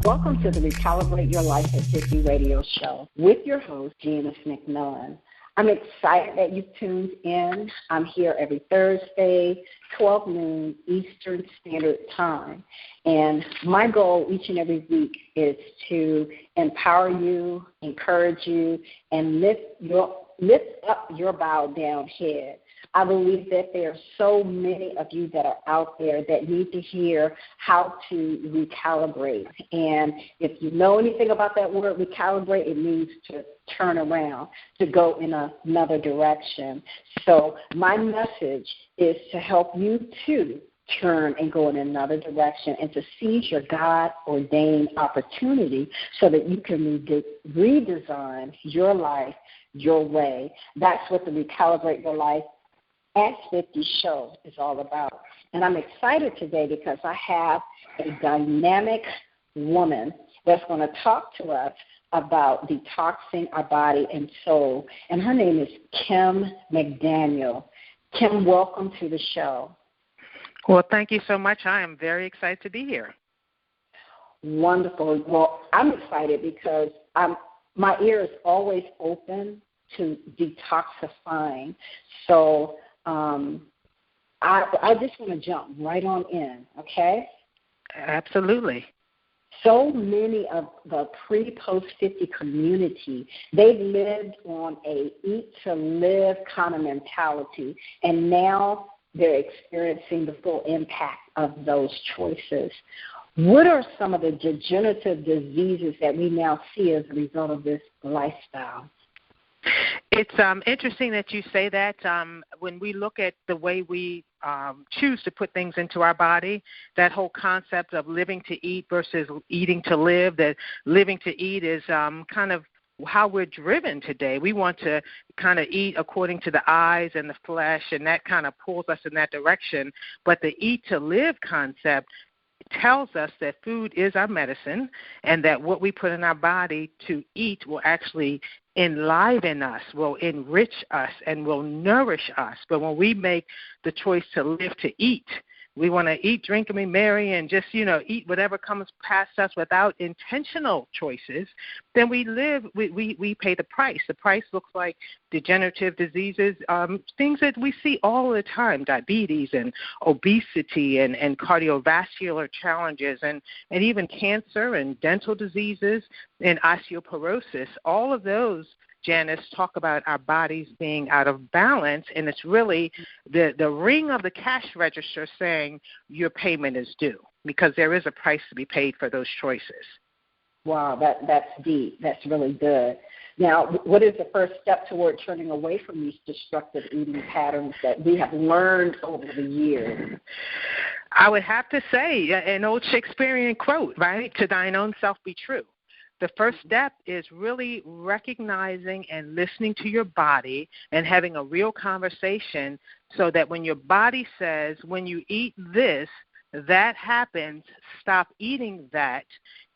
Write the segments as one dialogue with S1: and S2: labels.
S1: Welcome to the Recalibrate Your Life at 50 radio show with your host, Janice McMillan. I'm excited that you've tuned in. I'm here every Thursday, 12 noon Eastern Standard Time. And my goal each and every week is to empower you, encourage you, and lift up your bowed down head. I believe that there are so many of you that are out there that need to hear how to recalibrate. And if you know anything about that word recalibrate, it means to turn around, to go in another direction. So my message is to help you to turn and go in another direction and to seize your God-ordained opportunity so that you can redesign your life your way. That's what the Recalibrate Your Life at 50 show is all about. And I'm excited today because I have a dynamic woman that's going to talk to us about detoxing our body and soul. And her name is Kim McDaniel. Kim, welcome to the show.
S2: Well, thank you so much. I am very excited to be here.
S1: Wonderful. Well, I'm excited because my ear is always open to detoxifying. So I just want to jump right on in, okay?
S2: Absolutely.
S1: So many of the pre-post-50 community, they've lived on a eat-to-live kind of mentality, and now they're experiencing the full impact of those choices. What are some of the degenerative diseases that we now see as a result of this lifestyle?
S2: It's interesting that you say that. When we look at the way we choose to put things into our body, that whole concept of living to eat versus eating to live, that living to eat is kind of how we're driven today. We want to kind of eat according to the eyes and the flesh, and that kind of pulls us in that direction. But the eat to live concept tells us that food is our medicine and that what we put in our body to eat will actually enliven us, will enrich us, and will nourish us. But when we make the choice to live to eat, we want to eat, drink, and be merry and just, eat whatever comes past us without intentional choices, then we pay the price. The price looks like degenerative diseases, things that we see all the time, diabetes and obesity and cardiovascular challenges and even cancer and dental diseases and osteoporosis. All of those, Janice, talk about our bodies being out of balance, and it's really the ring of the cash register saying your payment is due because there is a price to be paid for those choices.
S1: Wow, that's deep. That's really good. Now, what is the first step toward turning away from these destructive eating patterns that we have learned over the years?
S2: I would have to say an old Shakespearean quote, right? To thine own self be true. The first step is really recognizing and listening to your body and having a real conversation so that when your body says, when you eat this, that happens, stop eating that.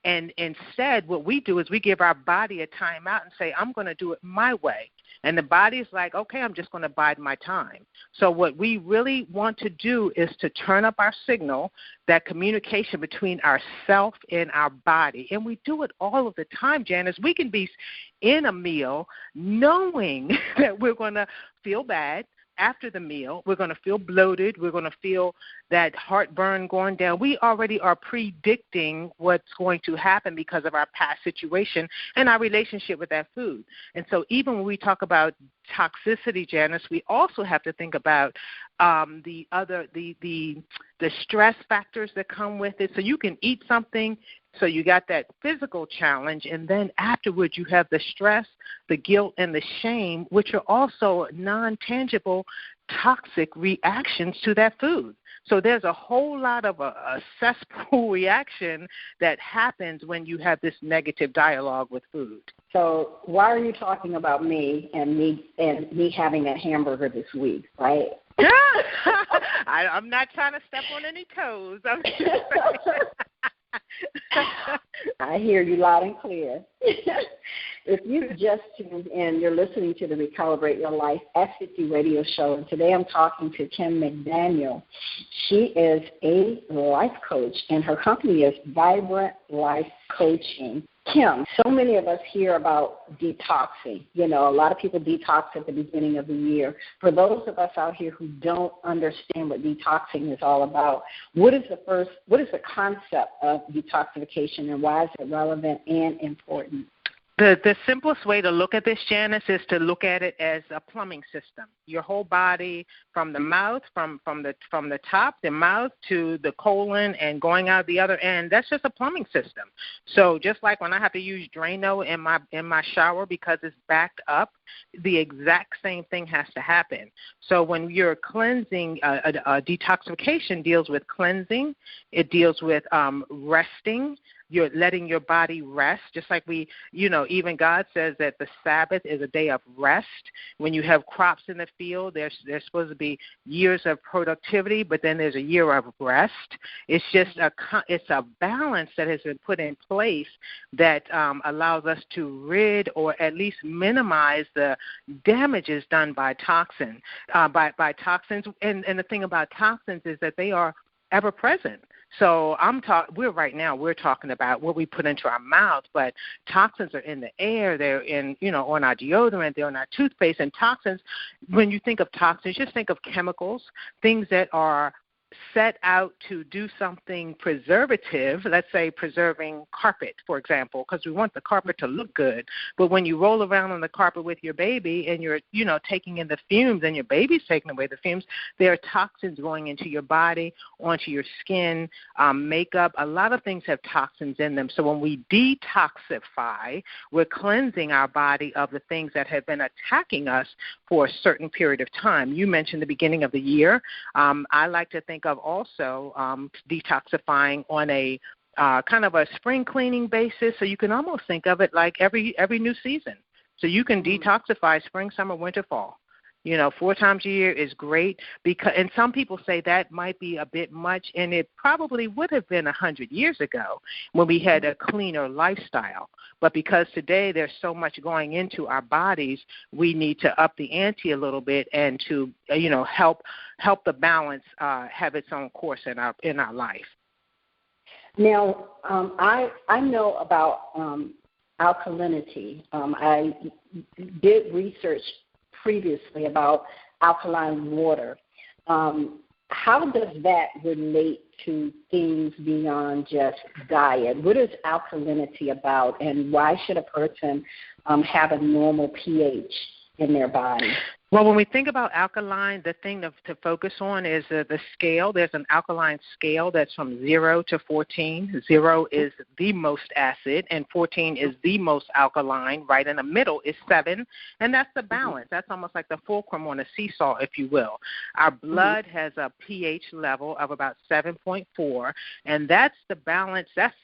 S2: And instead, what we do is we give our body a timeout and say, I'm going to do it my way. And the body's like, okay, I'm just going to bide my time. So what we really want to do is to turn up our signal, that communication between ourself and our body. And we do it all of the time, Janice. We can be in a meal knowing that we're going to feel bad after the meal. We're going to feel bloated. We're going to feel that heartburn going down. We already are predicting what's going to happen because of our past situation and our relationship with that food. And so even when we talk about toxicity, Janice, we also have to think about the stress factors that come with it. So you can eat something, so you got that physical challenge, and then afterwards you have the stress, the guilt, and the shame, which are also non-tangible toxic reactions to that food. So there's a whole lot of a cesspool reaction that happens when you have this negative dialogue with food.
S1: So why are you talking about me and me having that hamburger this week, right?
S2: I'm not trying to step on any toes.
S1: I hear you loud and clear. If you just tuned in, you're listening to the Recalibrate Your Life at 50 radio show, and today I'm talking to Kim McDaniel. She is a life coach, and her company is Vibrant Life Coaching. Kim, so many of us hear about detoxing. You know, a lot of people detox at the beginning of the year. For those of us out here who don't understand what detoxing is all about, what is the concept of detoxification, and why is it relevant and important?
S2: The simplest way to look at this, Janice, is to look at it as a plumbing system. Your whole body, from the mouth, from the top, the mouth, to the colon and going out the other end, that's just a plumbing system. So just like when I have to use Drano in my shower because it's backed up, the exact same thing has to happen. So when you're cleansing, a detoxification deals with cleansing. It deals with resting. You're letting your body rest, just like even God says that the Sabbath is a day of rest. When you have crops in the field, there's supposed to be years of productivity, but then there's a year of rest. It's just it's a balance that has been put in place that allows us to rid or at least minimize the damages done by toxins. By toxins, and the thing about toxins is that they are ever present. So we're talking about what we put into our mouth, but toxins are in the air. They're in, on our deodorant. They're on our toothpaste. And toxins, when you think of toxins, just think of chemicals, things that are set out to do something preservative, let's say preserving carpet, for example, because we want the carpet to look good. But when you roll around on the carpet with your baby and you're, taking in the fumes and your baby's taking away the fumes, there are toxins going into your body, onto your skin, makeup. A lot of things have toxins in them. So when we detoxify, we're cleansing our body of the things that have been attacking us for a certain period of time. You mentioned the beginning of the year. I like to think of also detoxifying on a kind of a spring cleaning basis. So you can almost think of it like every new season. So you can detoxify spring, summer, winter, fall. 4 times a year is great, and some people say that might be a bit much, and it probably would have been 100 years ago when we had a cleaner lifestyle. But because today there's so much going into our bodies, we need to up the ante a little bit and to help the balance have its own course in our life.
S1: Now, I know about alkalinity. I did research previously about alkaline water. How does that relate to things beyond just diet? What is alkalinity about, and why should a person have a normal pH in their body?
S2: Well, when we think about alkaline, the thing to focus on is the scale. There's an alkaline scale that's from 0 to 14. 0 is the most acid, and 14 is the most alkaline. Right in the middle is 7, and that's the balance. That's almost like the fulcrum on a seesaw, if you will. Our blood has a pH level of about 7.4, and that's the balance. That's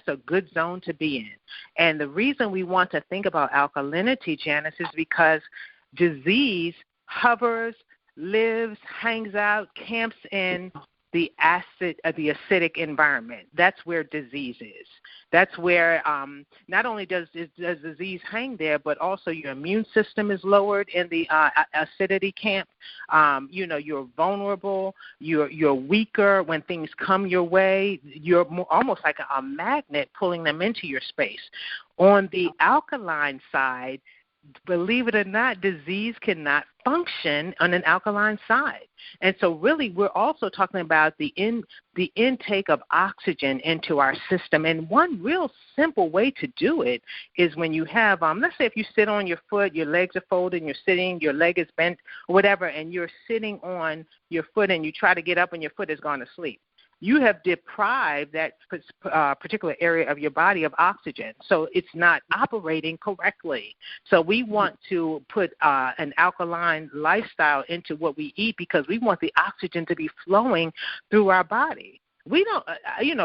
S2: a good zone to be in. And the reason we want to think about alkalinity, Janice, is because disease hovers, lives, hangs out, camps in the acidic environment. That's where disease is. That's where not only does disease hang there, but also your immune system is lowered in the acidity camp. You're vulnerable. You're weaker when things come your way. You're almost like a magnet pulling them into your space. On the alkaline side, believe it or not, disease cannot function on an alkaline side. And so really we're also talking about the intake of oxygen into our system. And one real simple way to do it is when you have, let's say if you sit on your foot, your legs are folded, and you're sitting, your leg is bent, or whatever, and you're sitting on your foot and you try to get up and your foot has gone to sleep. You have deprived that particular area of your body of oxygen, so it's not operating correctly. So we want to put an alkaline lifestyle into what we eat because we want the oxygen to be flowing through our body. We don't,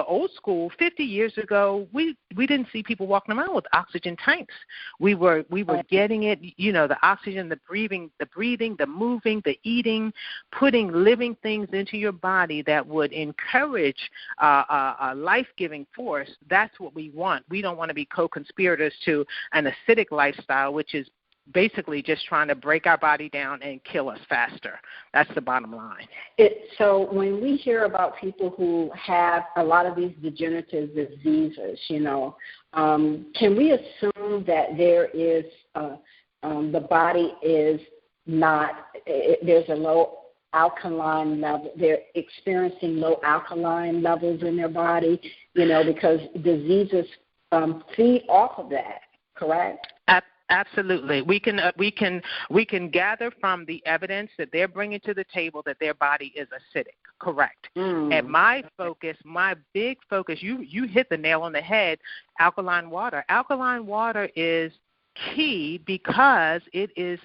S2: old school, 50 years ago, we didn't see people walking around with oxygen tanks. We were getting it, the oxygen, the breathing, the moving, the eating, putting living things into your body that would encourage a life-giving force. That's what we want. We don't want to be co-conspirators to an acidic lifestyle, which is basically just trying to break our body down and kill us faster. That's the bottom line.
S1: So when we hear about people who have a lot of these degenerative diseases, can we assume that there is the body is not, there's a low alkaline level, they're experiencing low alkaline levels in their body, because diseases feed off of that, correct?
S2: Absolutely. We can gather from the evidence that they're bringing to the table that their body is acidic. Correct. And my big focus, you hit the nail on the head, alkaline water. Alkaline water is key because it is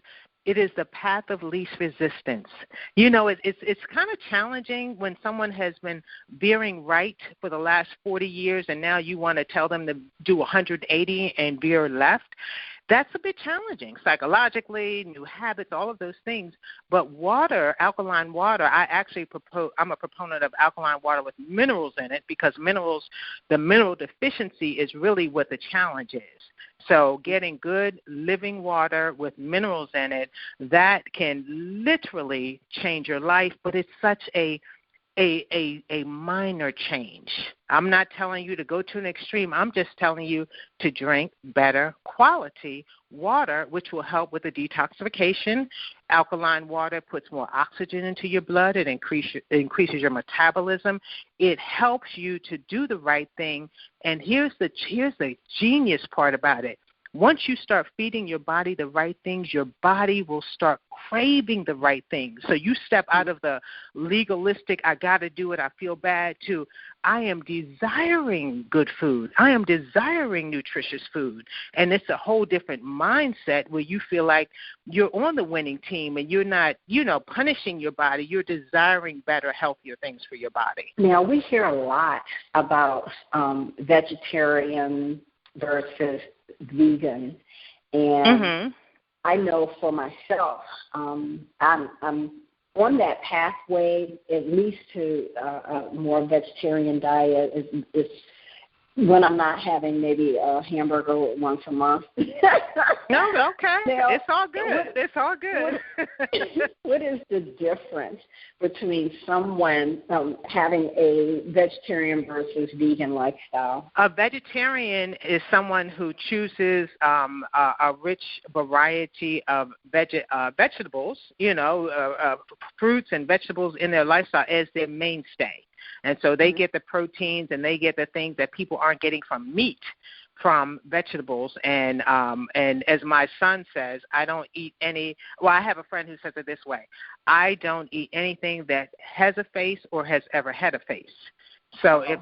S2: the path of least resistance. It's kind of challenging when someone has been veering right for the last 40 years and now you want to tell them to do 180 and veer left. That's a bit challenging psychologically, new habits, all of those things. But water, alkaline water, I'm a proponent of alkaline water with minerals in it because the mineral deficiency is really what the challenge is. So getting good living water with minerals in it, that can literally change your life, but it's such a minor change. I'm not telling you to go to an extreme. I'm just telling you to drink better quality water, which will help with the detoxification. Alkaline water puts more oxygen into your blood. It increases your metabolism. It helps you to do the right thing. And here's the genius part about it. Once you start feeding your body the right things, your body will start craving the right things. So you step out of the legalistic, I got to do it, I feel bad, to I am desiring good food. I am desiring nutritious food. And it's a whole different mindset where you feel like you're on the winning team and you're not, punishing your body. You're desiring better, healthier things for your body.
S1: Now, we hear a lot about vegetarian versus vegan, and I know for myself, I'm on that pathway at least to a more vegetarian diet. Is when I'm not having maybe a hamburger once a month.
S2: No, okay. Now, it's all good. It's all good.
S1: What is the difference between someone having a vegetarian versus vegan lifestyle?
S2: A vegetarian is someone who chooses a rich variety of vegetables, fruits and vegetables in their lifestyle as their mainstay. And so they get the proteins and they get the things that people aren't getting from meat, from vegetables. And as my son says, I don't eat any – well, I have a friend who says it this way. I don't eat anything that has a face or has ever had a face. So if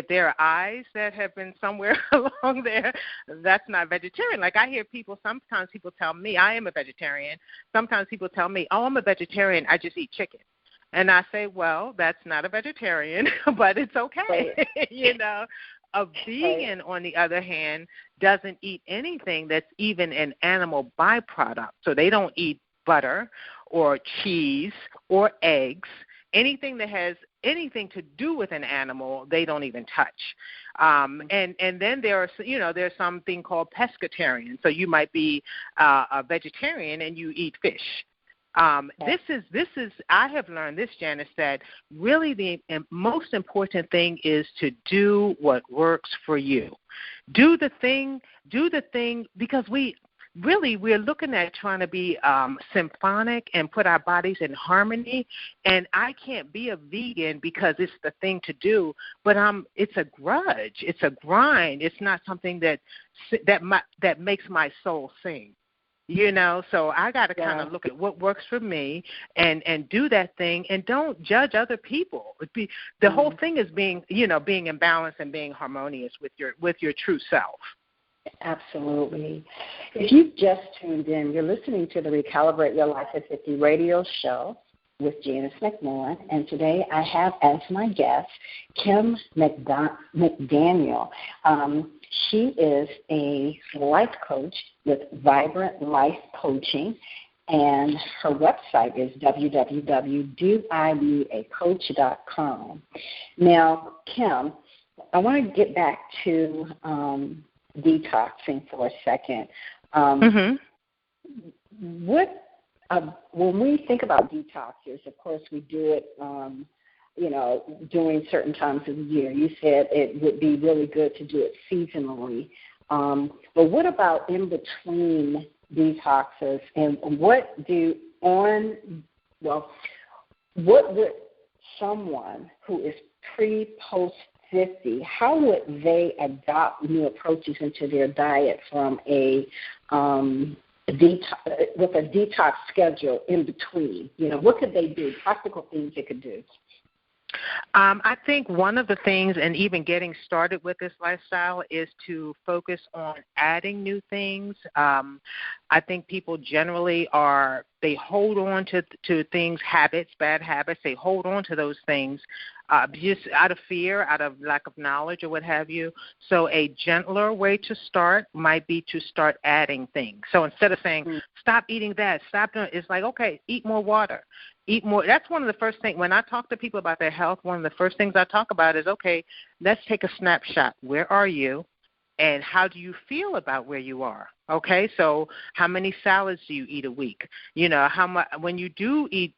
S2: there are eyes that have been somewhere along there, that's not vegetarian. Like I hear sometimes people tell me, I am a vegetarian. Sometimes people tell me, I'm a vegetarian, I just eat chicken. And I say, well, that's not a vegetarian, but it's okay. A vegan, on the other hand, doesn't eat anything that's even an animal byproduct. So they don't eat butter or cheese or eggs. Anything that has anything to do with an animal, they don't even touch. And then there's something called pescatarian. So you might be a vegetarian and you eat fish. This is. I have learned this, Janice, that really the most important thing is to do what works for you. Do the thing because we're looking at trying to be symphonic and put our bodies in harmony. And I can't be a vegan because it's the thing to do, but it's a grudge. It's a grind. It's not something that makes my soul sing. So I got to kind of look at what works for me and do that thing, and don't judge other people. The whole thing is being in balance and being harmonious with your true self.
S1: Absolutely. If you've just tuned in, you're listening to the Recalibrate Your Life at 50 radio show. with Janice McMillan, and today I have as my guest Kim McDaniel. She is a life coach with Vibrant Life Coaching, and her website is www.doibeacoach.com. Now, Kim, I want to get back to detoxing for a second. When we think about detoxes, of course, we do it, during certain times of the year. You said it would be really good to do it seasonally. But what about in between detoxes, and what would someone who is post 50, how would they adopt new approaches into their diet from with a detox schedule in between? What could they do? Practical things they could do.
S2: I think one of the things, and even getting started with this lifestyle, is to focus on adding new things. I think people generally they hold on to things, habits, bad habits. They hold on to those things just out of fear, out of lack of knowledge or what have you. So a gentler way to start might be to start adding things. So instead of saying, stop eating that, stop doing it, it's like, okay, eat more water. Eat more. That's one of the first things. When I talk to people about their health, one of the first things I talk about is, okay, let's take a snapshot. Where are you, and how do you feel about where you are? Okay, so how many salads do you eat a week? How much when you do eat,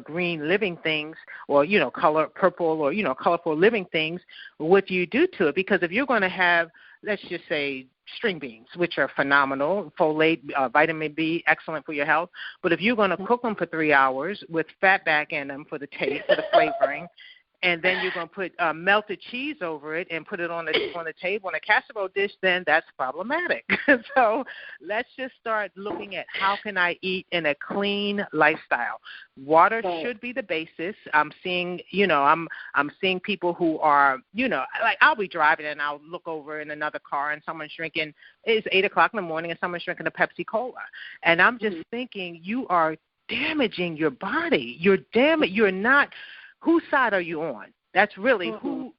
S2: green living things, or color purple, or colorful living things, what do you do to it? Because if you're going to have, let's just say, string beans, which are phenomenal, folate, vitamin B, excellent for your health. But if you're going to cook them for 3 hours with fat back in them for the taste, for the flavoring, and then you're going to put melted cheese over it and put it on the table in a casserole dish, then that's problematic. So let's just start looking at how can I eat in a clean lifestyle. Water should be the basis. I'm seeing, I'm seeing people who are, like I'll be driving and I'll look over in another car and someone's drinking, it's 8 o'clock in the morning and someone's drinking a Pepsi Cola. And I'm just thinking, you are damaging your body. You're not. Whose side are you on? That's really who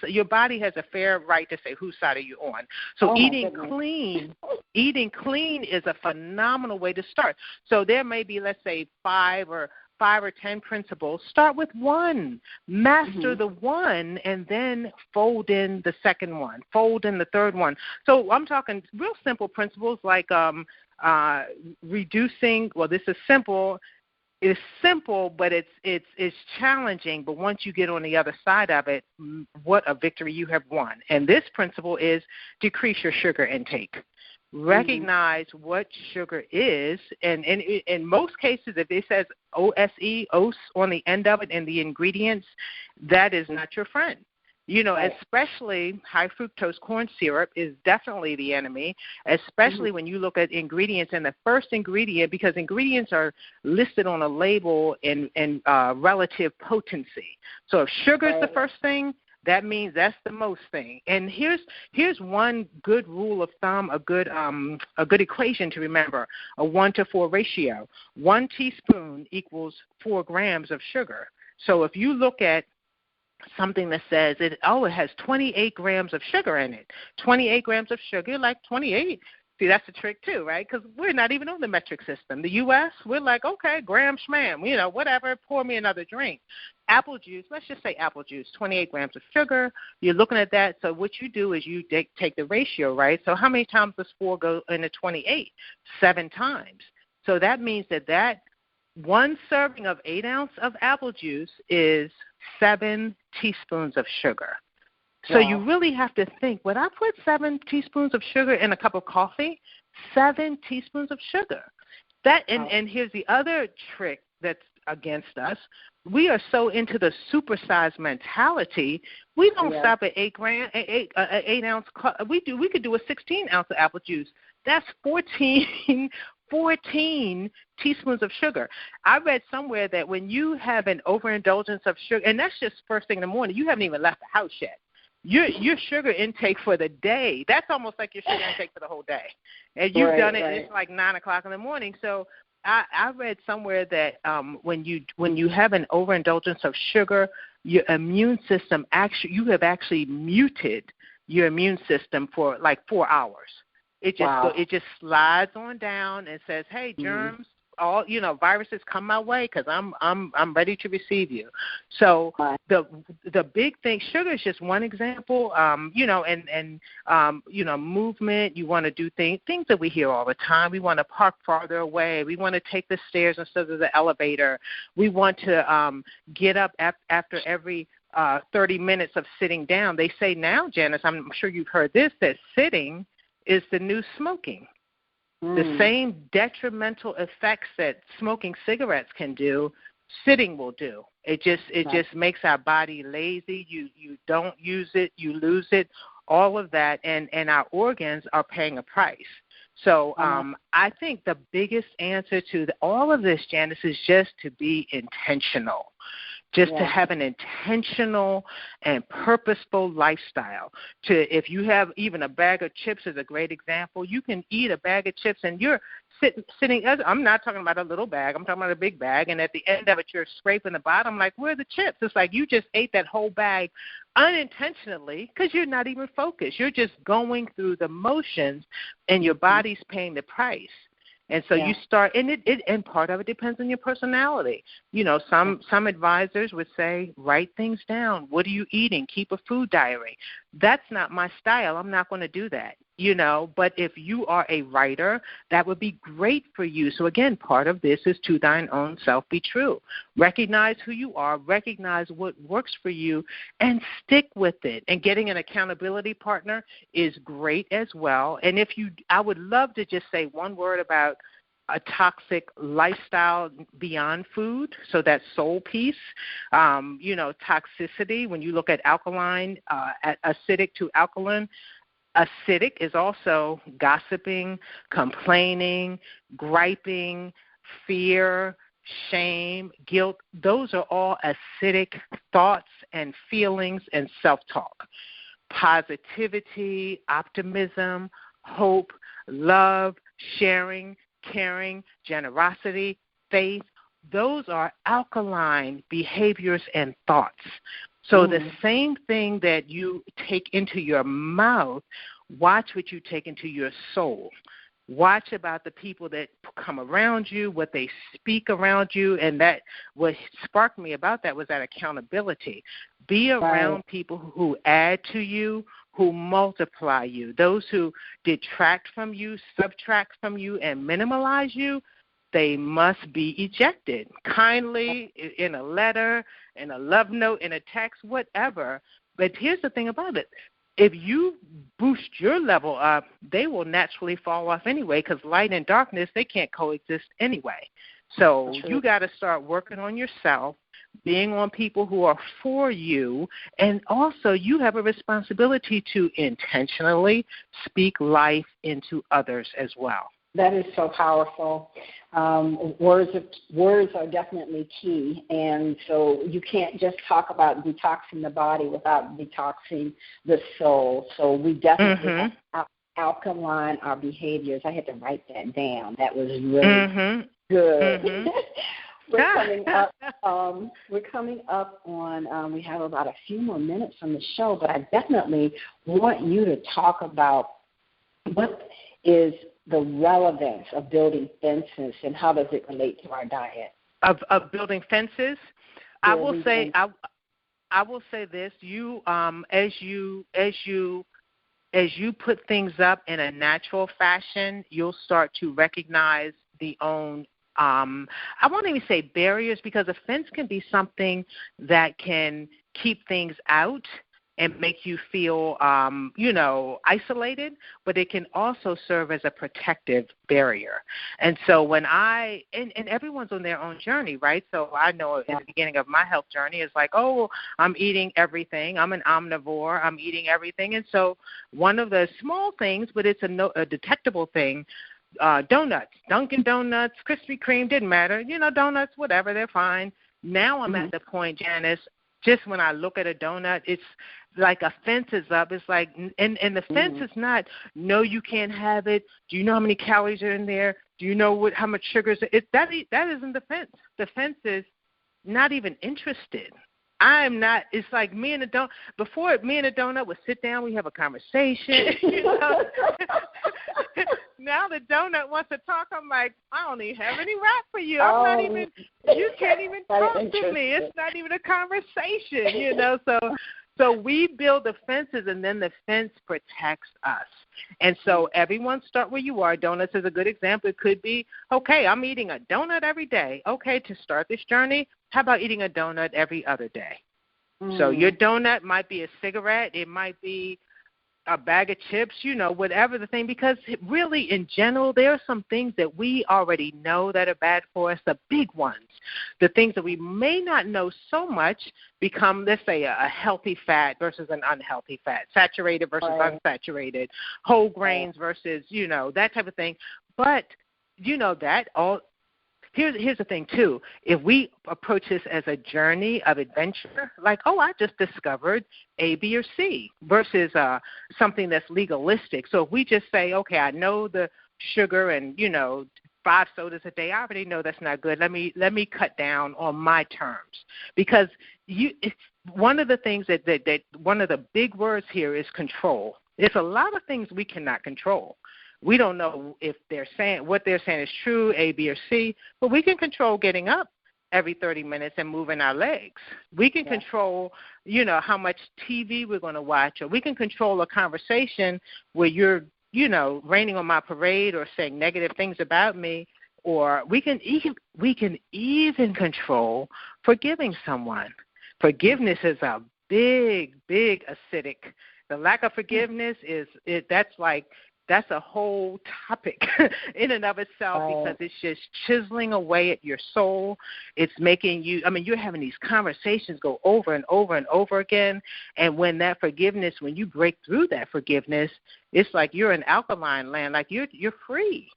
S2: your body has a fair right to say whose side are you on. So eating clean is a phenomenal way to start. So there may be, let's say, 5 or 10 principles. Start with one, master the one, and then fold in the second one, fold in the third one. So I'm talking real simple principles like reducing. Well, this is simple. It's simple, but it's challenging. But once you get on the other side of it, what a victory you have won. And this principle is decrease your sugar intake. Recognize what sugar is, and in most cases, if it says OSE, on the end of it, and the ingredients, that is not your friend. Especially high fructose corn syrup is definitely the enemy, especially when you look at ingredients. And the first ingredient, because ingredients are listed on a label in relative potency. So if sugar is the first thing, that means that's the most thing. And here's one good rule of thumb, a good equation to remember: a 1-to-4 ratio. 1 teaspoon equals 4 grams of sugar. So if you look at something that says it has 28 grams of sugar in it. 28 grams of sugar, like 28. See, that's a trick too, right? Because we're not even on the metric system. The U.S., we're like, okay, gram schmam, whatever, pour me another drink. Apple juice, let's just say apple juice, 28 grams of sugar. You're looking at that. So what you do is you take the ratio, right? So how many times does 4 go into 28? 7 times. So that means that one serving of 8 ounces of apple juice is 7 teaspoons of sugar. So you really have to think, would I put 7 teaspoons of sugar in a cup of coffee? 7 teaspoons of sugar. And here's the other trick that's against us. We are so into the supersize mentality. We don't stop at 8 ounce. We could do a 16 ounce of apple juice. That's 14 teaspoons of sugar. I read somewhere that when you have an overindulgence of sugar, and that's just first thing in the morning, you haven't even left the house yet. Your sugar intake for the day, that's almost like your sugar intake for the whole day. And you've done it, it's like 9 o'clock in the morning. So I read somewhere that when you have an overindulgence of sugar, your immune system you have actually muted your immune system for like 4 hours. It just slides on down and says, "Hey, germs, all viruses, come my way because I'm ready to receive you." So the big thing, sugar is just one example. Movement. You want to do things that we hear all the time. We want to park farther away. We want to take the stairs instead of the elevator. We want to get up after every 30 minutes of sitting down. They say now, Janice, I'm sure you've heard this, that sitting is the new smoking. The same detrimental effects that smoking cigarettes can do, sitting will do. It just makes our body lazy. You don't use it, you lose it, all of that, and our organs are paying a price. So I think the biggest answer to all of this, Janice, is just to be intentional. Just to have an intentional and purposeful lifestyle. If you have even a bag of chips is a great example. You can eat a bag of chips and you're sitting. I'm not talking about a little bag. I'm talking about a big bag. And at the end of it, you're scraping the bottom. Like, where are the chips? It's like you just ate that whole bag unintentionally because you're not even focused. You're just going through the motions, and your body's paying the price. And so you start, and part of it depends on your personality. Some advisors would say, write things down. What are you eating? Keep a food diary. That's not my style. I'm not going to do that. But if you are a writer, that would be great for you. So again, part of this is to thine own self be true. Recognize who you are, recognize what works for you, and stick with it. And getting an accountability partner is great as well. And I would love to just say one word about a toxic lifestyle beyond food, so that soul piece, toxicity. When you look at alkaline, acidic to alkaline, acidic is also gossiping, complaining, griping, fear, shame, guilt. Those are all acidic thoughts and feelings and self-talk. Positivity, optimism, hope, love, sharing, caring, generosity, faith, those are alkaline behaviors and thoughts. So the same thing that you take into your mouth, watch what you take into your soul. Watch about the people that come around you, what they speak around you, and that what sparked me about that was that accountability. Be around people who add to you, who multiply you. Those who detract from you, subtract from you, and minimalize you, they must be ejected. Kindly, in a letter, in a love note, in a text, whatever. But here's the thing about it. If you boost your level up, they will naturally fall off anyway, because light and darkness, they can't coexist anyway. So you got to start working on yourself, being on people who are for you, and also you have a responsibility to intentionally speak life into others as well.
S1: That is so powerful. Words are definitely key, and so you can't just talk about detoxing the body without detoxing the soul. So we definitely have to alkaline our behaviors. I had to write that down. That was really good. We're coming up on, we have about a few more minutes on the show, but I definitely want you to talk about what is the relevance of building fences and how does it relate to our diet?
S2: Of building fences? I will say this, as you put things up in a natural fashion, you'll start to recognize the own I won't even say barriers, because a fence can be something that can keep things out and make you feel, isolated, but it can also serve as a protective barrier. And so when and everyone's on their own journey, right? So I know in the beginning of my health journey, it's like, I'm eating everything. I'm an omnivore. I'm eating everything. And so one of the small things, but it's a detectable thing, donuts, Dunkin' Donuts, Krispy Kreme, didn't matter. Donuts, whatever, they're fine. Now I'm at the point, Janice, just when I look at a donut, it's like a fence is up. It's like, and the fence is not, no, you can't have it. Do you know how many calories are in there? Do you know how much sugar is it? That isn't the fence. The fence is not even interested. I'm not. It's like me and a donut. Before, me and a donut would sit down. We have a conversation. You know? Now the donut wants to talk. I'm like, I don't even have any rap for you. I'm not even. You can't even talk to me. It's not even a conversation. You know. So we build the fences, and then the fence protects us. And so everyone start where you are. Donuts is a good example. It could be, okay, I'm eating a donut every day. Okay, to start this journey, how about eating a donut every other day? So your donut might be a cigarette. It might be a bag of chips, you know, whatever the thing, because really in general there are some things that we already know that are bad for us, the big ones. The things that we may not know so much become, let's say, a healthy fat versus an unhealthy fat, saturated versus unsaturated, whole grains versus, you know, that type of thing. But, you know, that all. Here's the thing, too. If we approach this as a journey of adventure, like, oh, I just discovered A, B, or C, versus something that's legalistic. So if we just say, okay, I know the sugar and, you know, 5 sodas a day, I already know that's not good. Let me cut down on my terms. Because one of the things that one of the big words here is control. There's a lot of things we cannot control. We don't know if what they're saying is true, A, B, or C, but we can control getting up every 30 minutes and moving our legs. We can control, you know, how much TV we're going to watch, or we can control a conversation where you're, you know, raining on my parade or saying negative things about me, or we can even control forgiving someone. Forgiveness is a big acidic. The lack of forgiveness that's a whole topic in and of itself, because it's just chiseling away at your soul. It's making you, you're having these conversations go over and over and over again. And when you break through that forgiveness, it's like you're in alkaline land, like you're free.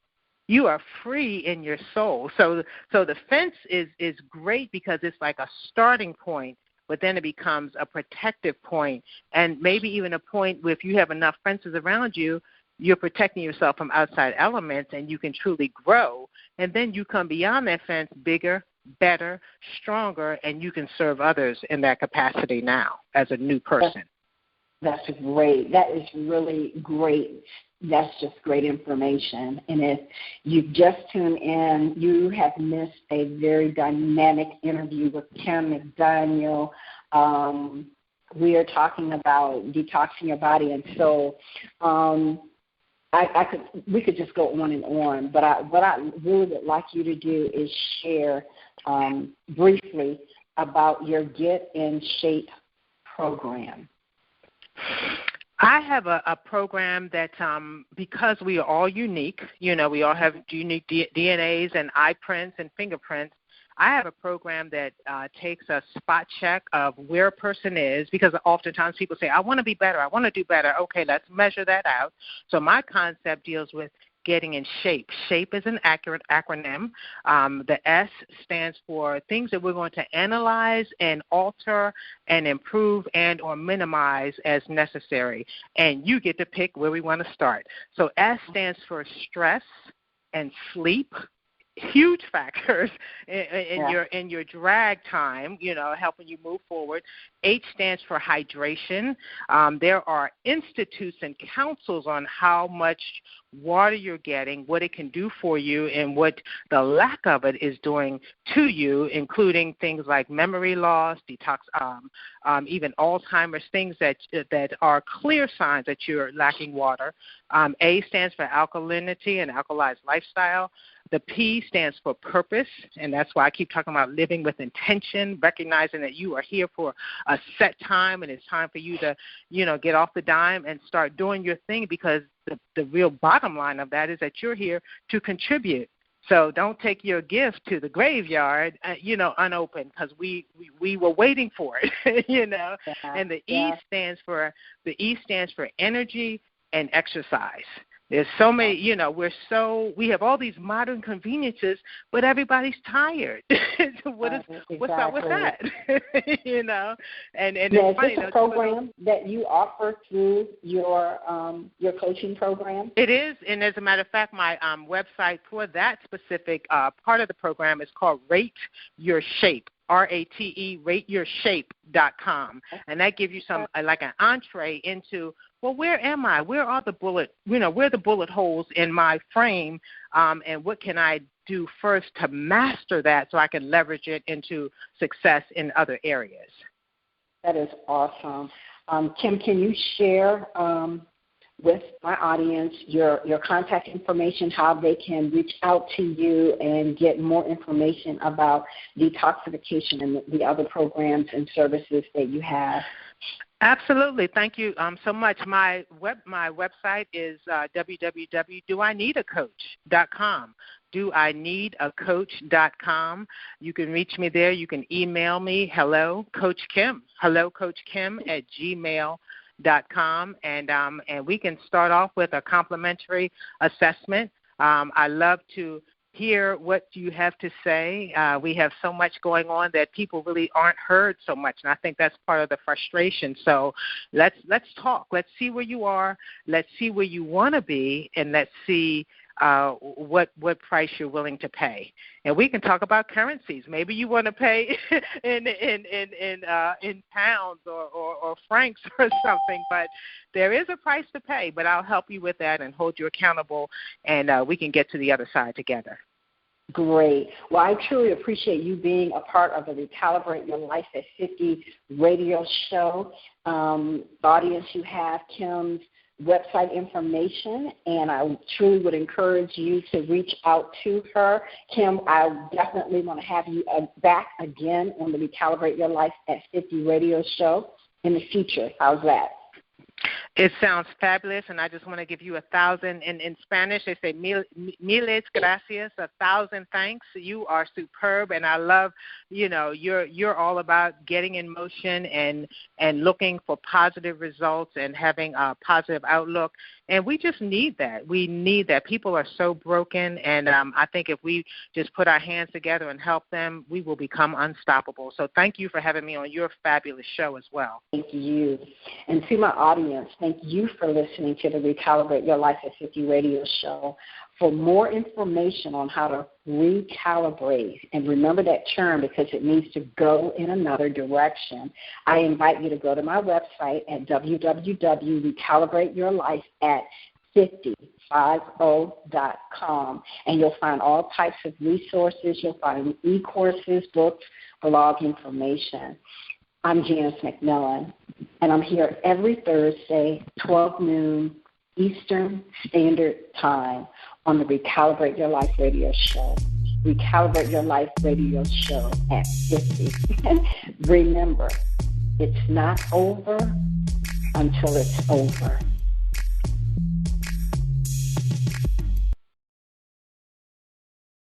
S2: You are free in your soul. So the fence is great because it's like a starting point, but then it becomes a protective point, and maybe even a point where if you have enough fences around you, you're protecting yourself from outside elements, and you can truly grow. And then you come beyond that fence bigger, better, stronger, and you can serve others in that capacity now as a new person.
S1: That's great. That is really great. That's just great information. And if you've just tuned in, you have missed a very dynamic interview with Kim McDaniel. We are talking about detoxing your body and soul. We could just go on and on, but what I really would like you to do is share briefly about your Get in Shape program.
S2: I have a program that because we are all unique, you know, we all have unique DNAs and eye prints and fingerprints. I have a program that takes a spot check of where a person is, because oftentimes people say, I want to be better, I want to do better. Okay, let's measure that out. So my concept deals with getting in shape. SHAPE is an accurate acronym. The S stands for things that we're going to analyze and alter and improve and or minimize as necessary. And you get to pick where we want to start. So S stands for stress and sleep. Huge factors in your drag time, you know, helping you move forward. H stands for hydration. There are institutes and councils on how much water you're getting, what it can do for you, and what the lack of it is doing to you, including things like memory loss, detox, even Alzheimer's, things that are clear signs that you're lacking water. A stands for alkalinity and alkalized lifestyle. The P stands for purpose, and that's why I keep talking about living with intention, recognizing that you are here for a set time, and it's time for you to, you know, get off the dime and start doing your thing, because the real bottom line of that is that you're here to contribute. So don't take your gift to the graveyard, you know, unopened, because we were waiting for it, you know. Yeah. And the E stands for energy and exercise. There's so many, we have all these modern conveniences, but everybody's tired. What's up with that? And
S1: is
S2: funny,
S1: this a program that you offer through your coaching program?
S2: It is, and as a matter of fact, my website for that specific part of the program is called Rate Your Shape. RATE, rateyourshape.com. And that gives you some, like an entree into, well, where am I? Where are the where are the bullet holes in my frame? And what can I do first to master that so I can leverage it into success in other areas?
S1: That is awesome. Kim, can you share with my audience your contact information, how they can reach out to you and get more information about detoxification and the other programs and services that you have?
S2: Absolutely. Thank you so much. My website is www.doineedacoach.com. doineedacoach.com. You can reach me there. You can email me, hello, Coach Kim @gmail.com, and we can start off with a complimentary assessment. I love to hear what you have to say. We have so much going on that people really aren't heard so much, and I think that's part of the frustration. So let's talk. Let's see where you are. Let's see where you want to be, and let's see what price you're willing to pay. And we can talk about currencies. Maybe you want to pay in pounds or francs or something, but there is a price to pay. But I'll help you with that and hold you accountable, and we can get to the other side together.
S1: Great. Well, I truly appreciate you being a part of the Recalibrate Your Life at 50 radio show. The audience, you have Kim's website information, and I truly would encourage you to reach out to her. Kim, I definitely want to have you back again on the Recalibrate Your Life at 50 radio show in the future. How's that?
S2: It sounds fabulous, and I just want to give you 1,000. In Spanish, they say miles gracias, 1,000 thanks. You are superb, and I love, you're all about getting in motion and looking for positive results and having a positive outlook. And we just need that. We need that. People are so broken, and I think if we just put our hands together and help them, we will become unstoppable. So thank you for having me on your fabulous show as well.
S1: Thank you. And to my audience, thank you for listening to the Recalibrate Your Life at 50 radio show. For more information on how to recalibrate, and remember that term because it means to go in another direction, I invite you to go to my website at www.recalibrateyourlife@50.com, and you'll find all types of resources. You'll find e-courses, books, blog information. I'm Janice McMillan, and I'm here every Thursday, 12 noon Eastern Standard Time on the Recalibrate Your Life radio show. Recalibrate Your Life radio show at 50. Remember, it's not over until it's over.